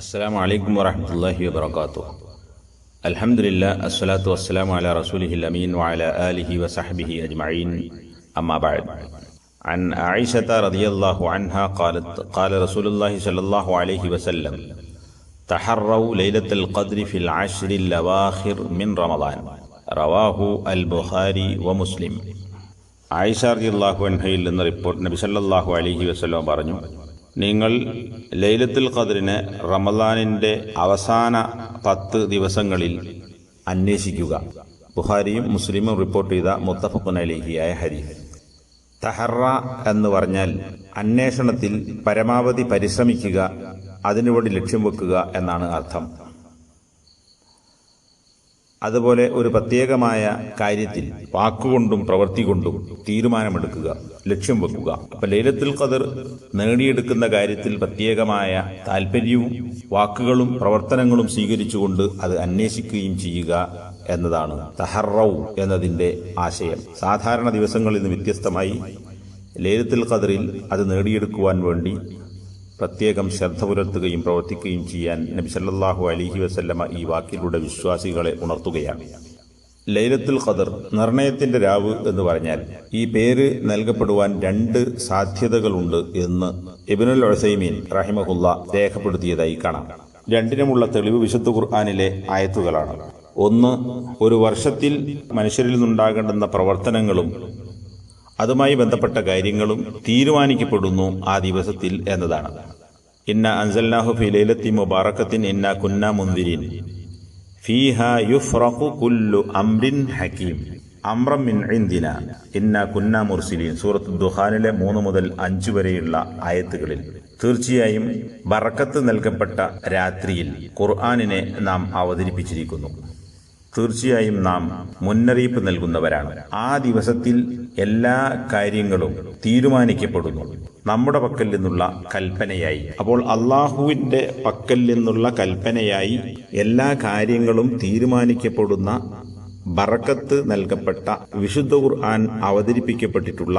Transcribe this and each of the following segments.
السلام عليكم ورحمة الله وبركاته. الحمد لله الصلاة والسلام على رسوله الأمين وعلى آله وصحبه أجمعين. أما بعد، عن عائشة رضي الله عنها قالت قال رسول الله صلى الله عليه وسلم: تحروا ليلة القدر في العشر الأواخر من رمضان. رواه البخاري ومسلم. ആയിഷ റളിയല്ലാഹു അൻഹയിൽ നിന്ന് റിപ്പോർട്ട്, നബി സല്ലല്ലാഹു അലൈഹി വസല്ലം പറഞ്ഞു, നിങ്ങൾ ലൈലത്തുൽ ഖദ്റിനെ റമദാനിൻ്റെ അവസാന 10 ദിവസങ്ങളിൽ അന്വേഷിക്കുക. ബുഖാരിയും മുസ്ലിമും റിപ്പോർട്ട് ചെയ്ത മുത്തഫഖുൻ അലൈഹിയായ ഹദീസ്. തഹറ എന്ന് പറഞ്ഞാൽ അന്വേഷണത്തിൽ പരമാവധി പരിശ്രമിക്കുക, അതിനുവേണ്ടി ലക്ഷ്യം വെക്കുക എന്നാണ് അർത്ഥം. അതുപോലെ ഒരു പ്രത്യേകമായ കാര്യത്തിൽ വാക്കുകൊണ്ടും പ്രവൃത്തി കൊണ്ടും തീരുമാനമെടുക്കുക, ലക്ഷ്യം വെക്കുക. അപ്പൊ ലൈലത്തുൽ ഖദ്ർ നേടിയെടുക്കുന്ന കാര്യത്തിൽ പ്രത്യേകമായ താല്പര്യവും വാക്കുകളും പ്രവർത്തനങ്ങളും സ്വീകരിച്ചുകൊണ്ട് അത് അന്വേഷിക്കുകയും ചെയ്യുക എന്നതാണ് തഹറൗ എന്നതിന്റെ ആശയം. സാധാരണ ദിവസങ്ങളിൽ നിന്ന് വ്യത്യസ്തമായി ലൈലത്തുൽ ഖദ്റിൽ അത് നേടിയെടുക്കുവാൻ വേണ്ടി പ്രത്യേകം ശ്രദ്ധ പുലർത്തുകയും പ്രവർത്തിക്കുകയും ചെയ്യാൻ നബി സല്ലല്ലാഹു അലൈഹി വസല്ലമ ഈ വാക്കിലൂടെ വിശ്വാസികളെ ഉണർത്തുകയാണ്. ലൈലത്തുൽ ഖദ്ർ, നിർണയത്തിന്റെ രാവ് എന്ന് പറഞ്ഞാൽ, ഈ പേര് നൽകപ്പെടുവാൻ 2 സാധ്യതകളുണ്ട് എന്ന് ഇബ്നുൽ ഉസൈമീൻ റഹിമഹുല്ലാ രേഖപ്പെടുത്തിയതായി കാണാം. രണ്ടിനുമുള്ള തെളിവ് വിശുദ്ധ ഖുർആനിലെ ആയത്തുകളാണ്. ഒന്ന്, ഒരു വർഷത്തിൽ മനുഷ്യരിൽ നിന്നുണ്ടാകേണ്ടുന്ന പ്രവർത്തനങ്ങളും അതുമായി ബന്ധപ്പെട്ട കാര്യങ്ങളും തീരുമാനിക്കപ്പെടുന്നു ആ ദിവസത്തിൽ എന്നതാണ്. ഇന്ന അൻസൽനാഹു ഫീ ലൈലത്തി മുബാറകത്തിൻ ഇന്നാ കുന്നാ മുൻദിരീൻ ഫീഹാ യുഫ്റഖു കുല്ലു അംറിൻ ഹകീം അംറൻ മിൻ ഇൻദിനാ ഇന്നാ കുന്നാ മുർസിലീൻ. സൂറത്ത് ദുഖാനിലെ 3 മുതൽ 5 വരെയുള്ള ആയത്തുകളിൽ തീർച്ചയായും ബറക്കത്ത് നൽകപ്പെട്ട രാത്രിയിൽ ഖുർആനിനെ നാം അവതരിപ്പിച്ചിരിക്കുന്നു. തീർച്ചയായും നാം മുന്നറിയിപ്പ് നൽകുന്നവരാണ്. ആ ദിവസത്തിൽ എല്ലാ കാര്യങ്ങളും തീരുമാനിക്കപ്പെടുന്നു നമ്മുടെ പക്കൽ നിന്നുള്ള കൽപ്പനയായി. അപ്പോൾ അള്ളാഹുവിന്റെ പക്കൽ നിന്നുള്ള കൽപ്പനയായി എല്ലാ കാര്യങ്ങളും തീരുമാനിക്കപ്പെടുന്ന, ബറക്കത്ത് നൽകപ്പെട്ട, വിശുദ്ധ ഖുർആൻ അവതരിപ്പിക്കപ്പെട്ടിട്ടുള്ള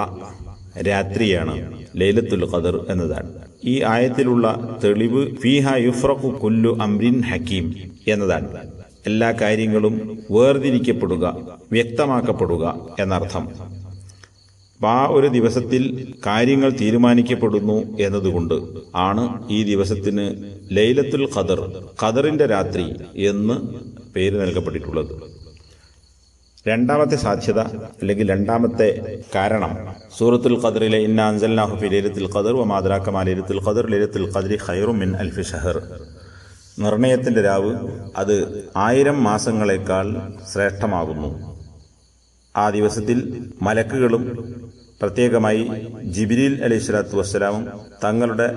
രാത്രിയാണ് ലൈലത്തുൽ ഖദ്ർ എന്നതാണ്. ഈ ആയത്തിലുള്ള തെളിവ് ഫീഹാ യുഫ്റഖു കുല്ലു അംരിൻ ഹകീം എന്നതാണ്. എല്ലാ കാര്യങ്ങളും വേർതിരിക്കപ്പെടുക, വ്യക്തമാക്കപ്പെടുക എന്നർത്ഥം. ആ ഒരു ദിവസത്തിൽ കാര്യങ്ങൾ തീരുമാനിക്കപ്പെടുന്നു എന്നതുകൊണ്ട് ആണ് ഈ ദിവസത്തിന് ലൈലത്തുൽ ഖദ്ർ, ഖദറിന്റെ രാത്രി എന്ന് പേര് നൽകപ്പെട്ടിട്ടുള്ളത്. രണ്ടാമത്തെ സാധ്യത അല്ലെങ്കിൽ രണ്ടാമത്തെ കാരണം, സൂറത്തുൽ ഖദ്റിലെ ഇന്നാ അൻസൽനാഹു ഫീ ലൈലത്തുൽ ഖദ്ർ വമാ അദ്റാക മാ ലൈലത്തുൽ ഖദ്ർ ലൈലത്തുൽ ഖദ്രി ഖൈറും മിൻ അൽഫി ഷഹർ. നിർണയത്തിന്റെ രാവ് അത് 1000 മാസങ്ങളെക്കാൾ ശ്രേഷ്ഠമാകുന്നു. ആ ദിവസത്തിൽ മലക്കുകളും പ്രത്യേകമായി ജിബ്രീൽ അലൈഹിസ്സലാത്തു വസ്സലാമും തങ്ങളുടെ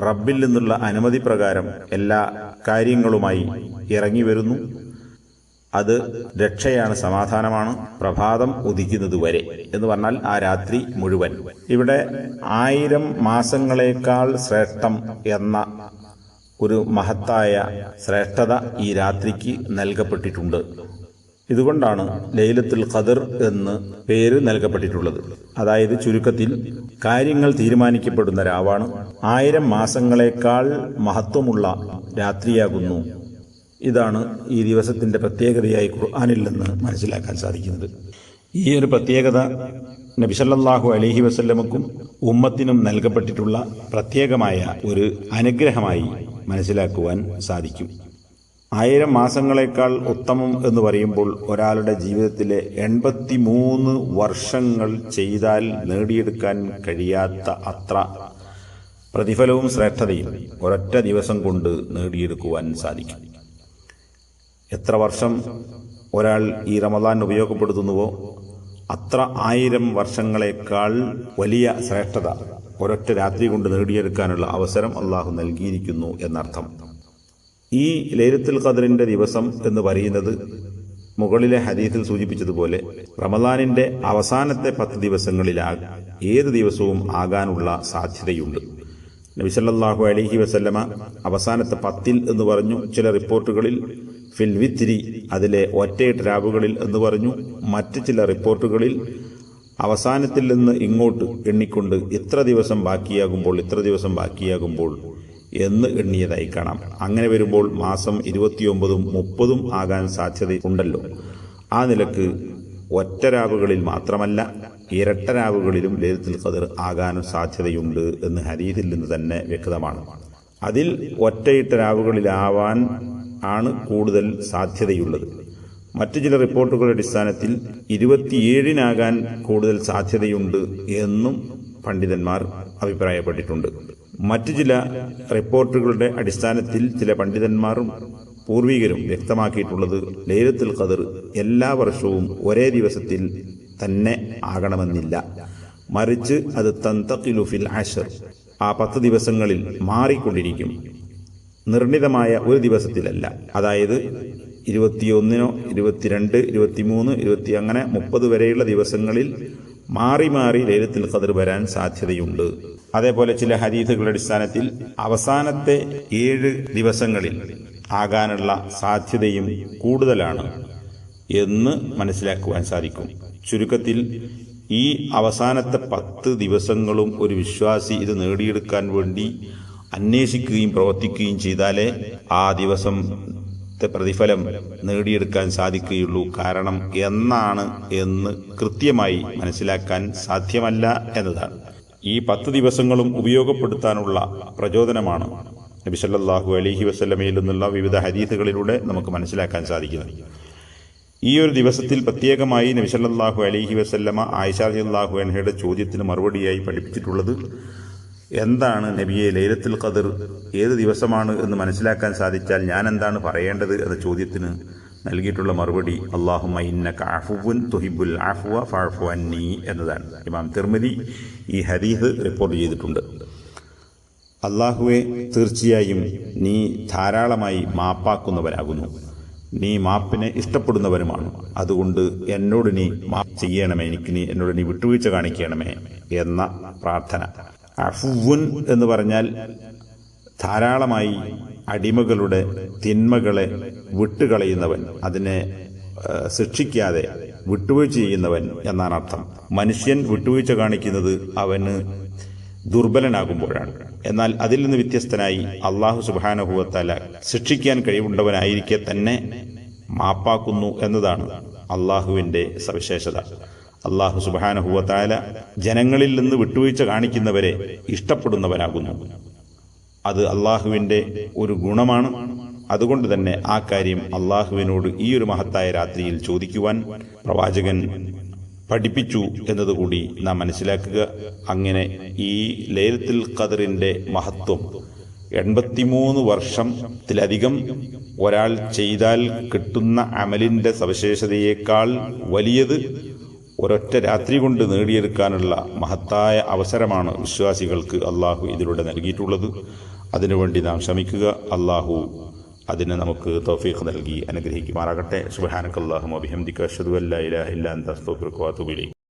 റബ്ബിൽ നിന്നുള്ള അനുമതി പ്രകാരം എല്ലാ കാര്യങ്ങളുമായി ഇറങ്ങി വരുന്നു. അത് രക്ഷയാണ്, സമാധാനമാണ്, പ്രഭാതം ഉദിക്കുന്നത് വരെ എന്ന് പറഞ്ഞാൽ ആ രാത്രി മുഴുവൻ. ഇവിടെ 1000 മാസങ്ങളെക്കാൾ ശ്രേഷ്ഠം എന്ന ഒരു മഹത്തായ ശ്രേഷ്ഠത ഈ രാത്രിക്ക് നൽകപ്പെട്ടിട്ടുണ്ട്. ഇതുകൊണ്ടാണ് ലൈലത്തുൽ ഖദ്ർ എന്ന് പേര് നൽകപ്പെട്ടിട്ടുള്ളത്. അതായത് ചുരുക്കത്തിൽ കാര്യങ്ങൾ തീരുമാനിക്കപ്പെടുന്ന രാവാണ്, 1000 മാസങ്ങളെക്കാൾ മഹത്വമുള്ള രാത്രിയാകുന്നു. ഇതാണ് ഈ ദിവസത്തിന്റെ പ്രത്യേകതയായി ഖുർആനിൽ നിന്ന് മനസ്സിലാക്കാൻ സാധിക്കുന്നത്. ഈ ഒരു പ്രത്യേകത നബി സല്ലല്ലാഹു അലൈഹി വസല്ലമക്കും ഉമ്മത്തിനും നൽകപ്പെട്ടിട്ടുള്ള പ്രത്യേകമായ ഒരു അനുഗ്രഹമായി മനസ്സിലാക്കുവാൻ സാധിക്കും. 1000 മാസങ്ങളെക്കാൾ ഉത്തമം എന്ന് പറയുമ്പോൾ ഒരാളുടെ ജീവിതത്തിലെ 83 വർഷങ്ങൾ ചെയ്താൽ നേടിയെടുക്കാൻ കഴിയാത്ത അത്ര പ്രതിഫലവും ശ്രേഷ്ഠതയും ഒരൊറ്റ ദിവസം കൊണ്ട് നേടിയെടുക്കുവാൻ സാധിക്കും. എത്ര വർഷം ഒരാൾ ഈ റമദാൻ ഉപയോഗപ്പെടുത്തുന്നുവോ അത്ര 1000 വർഷങ്ങളെക്കാൾ വലിയ ശ്രേഷ്ഠത ഒരൊറ്റ രാത്രി കൊണ്ട് നേടിയെടുക്കാനുള്ള അവസരം അള്ളാഹു നൽകിയിരിക്കുന്നു എന്നർത്ഥം. ഈ ലൈലത്തുൽ ഖദ്റിന്റെ ദിവസം എന്ന് പറയുന്നത് മുകളിലെ ഹദീസിൽ സൂചിപ്പിച്ചതുപോലെ റമദാനിന്റെ അവസാനത്തെ 10 ദിവസങ്ങളിൽ ഏത് ദിവസവും ആകാനുള്ള സാധ്യതയുണ്ട്. നബി സല്ലല്ലാഹു അലൈഹി വസല്ലമ അവസാനത്തെ 10 എന്ന് പറഞ്ഞു. ചില റിപ്പോർട്ടുകളിൽ ഫിൽ വിത്രി, അതിലെ ഒറ്റയിട്ട് രാവുകളിൽ എന്ന് പറഞ്ഞു. മറ്റ് ചില റിപ്പോർട്ടുകളിൽ അവസാനത്തിൽ നിന്ന് ഇങ്ങോട്ട് എണ്ണിക്കൊണ്ട് ഇത്ര ദിവസം ബാക്കിയാകുമ്പോൾ എന്ന് എണ്ണിയതായി കാണാം. അങ്ങനെ വരുമ്പോൾ മാസം 29ഉം 30ഉം ആകാൻ സാധ്യതയുണ്ടല്ലോ. ആ നിലക്ക് ഒറ്റരാവുകളിൽ മാത്രമല്ല ഇരട്ടരാവുകളിലും ലൈലത്തുൽ ഖദർ ആകാനും സാധ്യതയുണ്ട് എന്ന് ഹദീസിൽ നിന്ന് തന്നെ വ്യക്തമാണ്. അതിൽ ഒറ്റയിട്ട രാവുകളിലാവാൻ ആണ് കൂടുതൽ സാധ്യതയുള്ളത്. മറ്റു ചില റിപ്പോർട്ടുകളുടെ അടിസ്ഥാനത്തിൽ 27നാകാൻ കൂടുതൽ സാധ്യതയുണ്ട് എന്നും പണ്ഡിതന്മാർ അഭിപ്രായപ്പെട്ടിട്ടുണ്ട്. മറ്റു ചില റിപ്പോർട്ടുകളുടെ അടിസ്ഥാനത്തിൽ ചില പണ്ഡിതന്മാരും പൂർവികരും വ്യക്തമാക്കിയിട്ടുള്ളത് ലൈലത്തുൽ ഖദർ എല്ലാ വർഷവും ഒരേ ദിവസത്തിൽ തന്നെ ആകണമെന്നില്ല, മറിച്ച് അത് തന്തഖിലു ഫിൽ അശ്ർ, ആ 10 ദിവസങ്ങളിൽ മാറിക്കൊണ്ടിരിക്കും. നിർണിതമായ ഒരു ദിവസത്തിലല്ല. അതായത് 21, 22, 23, 20 അങ്ങനെ 30 വരെയുള്ള ദിവസങ്ങളിൽ മാറി മാറി ലൈലത്തുൽ ഖദർ വരാൻ സാധ്യതയുണ്ട്. അതേപോലെ ചില ഹദീസുകളുടെ അടിസ്ഥാനത്തിൽ അവസാനത്തെ 7 ദിവസങ്ങളിൽ ആകാനുള്ള സാധ്യതയും കൂടുതലാണ് എന്ന് മനസ്സിലാക്കുവാൻ സാധിക്കും. ചുരുക്കത്തിൽ ഈ അവസാനത്തെ 10 ദിവസങ്ങളും ഒരു വിശ്വാസി ഇത് നേടിയെടുക്കാൻ വേണ്ടി അന്വേഷിക്കുകയും പ്രവർത്തിക്കുകയും ചെയ്താലേ ആ ദിവസത്തെ പ്രതിഫലം നേടിയെടുക്കാൻ സാധിക്കുകയുള്ളൂ. കാരണം എന്നാണ് എന്ന് കൃത്യമായി മനസ്സിലാക്കാൻ സാധ്യമല്ല എന്നതാണ്. ഈ 10 ദിവസങ്ങളും ഉപയോഗപ്പെടുത്താനുള്ള പ്രചോദനമാണ് നബി സല്ലല്ലാഹു അലൈഹി വസല്ലമയിൽ നിന്നുള്ള വിവിധ ഹദീസുകളിലൂടെ നമുക്ക് മനസ്സിലാക്കാൻ സാധിക്കുന്നത്. ഈ ഒരു ദിവസത്തിൽ പ്രത്യേകമായി നബി സല്ലല്ലാഹു അലൈഹി വസല്ലമ ആയിഷ റളിയല്ലാഹു അൻഹയുടെ ചോദ്യത്തിന് മറുപടിയായി പഠിപ്പിച്ചിട്ടുള്ളത് എന്താണ് നബിയെ, ലൈലത്തുൽ ഖദർ ഏത് ദിവസമാണ് എന്ന് മനസ്സിലാക്കാൻ സാധിച്ചാൽ ഞാൻ എന്താണ് പറയേണ്ടത് എന്ന ചോദ്യത്തിന് നൽകിയിട്ടുള്ള മറുപടി അല്ലാഹുമ്മ ഇന്നക അഫുവുൻ തുഹിബ്ബുൽ അഫ്വ ഫഅഫു അന്നി എന്നതാണ്. ഇമാം തിർമിദി ഈ ഹദീസ് റിപ്പോർട്ട് ചെയ്തിട്ടുണ്ട്. അല്ലാഹുവേ, തീർച്ചയായും നീ ധാരാളമായി മാപ്പാക്കുന്നവനാകുന്നു, നീ മാപ്പിനെ ഇഷ്ടപ്പെടുന്നവനുമാണ്. അതുകൊണ്ട് എന്നോട് നീ മാപ്പ് ചെയ്യണമേ, എന്നോട് നീ വിട്ടുവീഴ്ച കാണിക്കണമേ എന്ന പ്രാർത്ഥന. അഫുവുൻ എന്ന് പറഞ്ഞാൽ ധാരാളമായി അടിമകളുടെ തിന്മകളെ വിട്ടുകളയുന്നവൻ, അതിനെ ശിക്ഷിക്കാതെ വിട്ടുവീഴ്ച ചെയ്യുന്നവൻ എന്നാണ് അർത്ഥം. മനുഷ്യൻ വിട്ടുവീഴ്ച കാണിക്കുന്നത് അവന് ദുർബലനാകുമ്പോഴാണ്. എന്നാൽ അതിൽ നിന്ന് വ്യത്യസ്തനായി അല്ലാഹു സുബ്ഹാനഹു വ തആല ശിക്ഷിക്കാൻ കഴിവുള്ളവനായിരിക്കെ തന്നെ മാപ്പാക്കുന്നു എന്നതാണ് അല്ലാഹുവിന്റെ സവിശേഷത. അല്ലാഹു സുബ്ഹാനഹു വ തആല ജനങ്ങളിൽ നിന്ന് വിട്ടുവീഴ്ച കാണിക്കുന്നവരെ ഇഷ്ടപ്പെടുന്നവനാകുന്നു. അത് അല്ലാഹുവിന്റെ ഒരു ഗുണമാണ്. അതുകൊണ്ട് തന്നെ ആ കാര്യം അല്ലാഹുവിനോട് ഈ ഒരു മഹത്തായ രാത്രിയിൽ ചോദിക്കുവാൻ പ്രവാചകൻ പഠിപ്പിച്ചു എന്നതുകൂടി നാം മനസ്സിലാക്കുക. അങ്ങനെ ഈ ലൈലത്തുൽ ഖദറിന്റെ മഹത്വം 83 വർഷത്തിലധികം ഒരാൾ ചെയ്താൽ കിട്ടുന്ന അമലിന്റെ സവിശേഷതയേക്കാൾ വലിയത് ഒരൊറ്റ രാത്രി കൊണ്ട് നേടിയെടുക്കാനുള്ള മഹത്തായ അവസരമാണ് വിശ്വാസികൾക്ക് അല്ലാഹു ഇതിലൂടെ നൽകിയിട്ടുള്ളത്. അതിനുവേണ്ടി നാം ശ്രമിക്കുക. അല്ലാഹു അതിന് നമുക്ക് തൗഫീഖ് നൽകി അനുഗ്രഹിക്കുമാറാകട്ടെ. സുബ്ഹാനക്കല്ലാഹുമ്മ വബിഹംദിക അശ്ഹദു അല്ലാ ഇലാഹ ഇല്ലാ അൻത അസ്തഗ്ഫിറുക വഅതൂബു ഇലൈക്.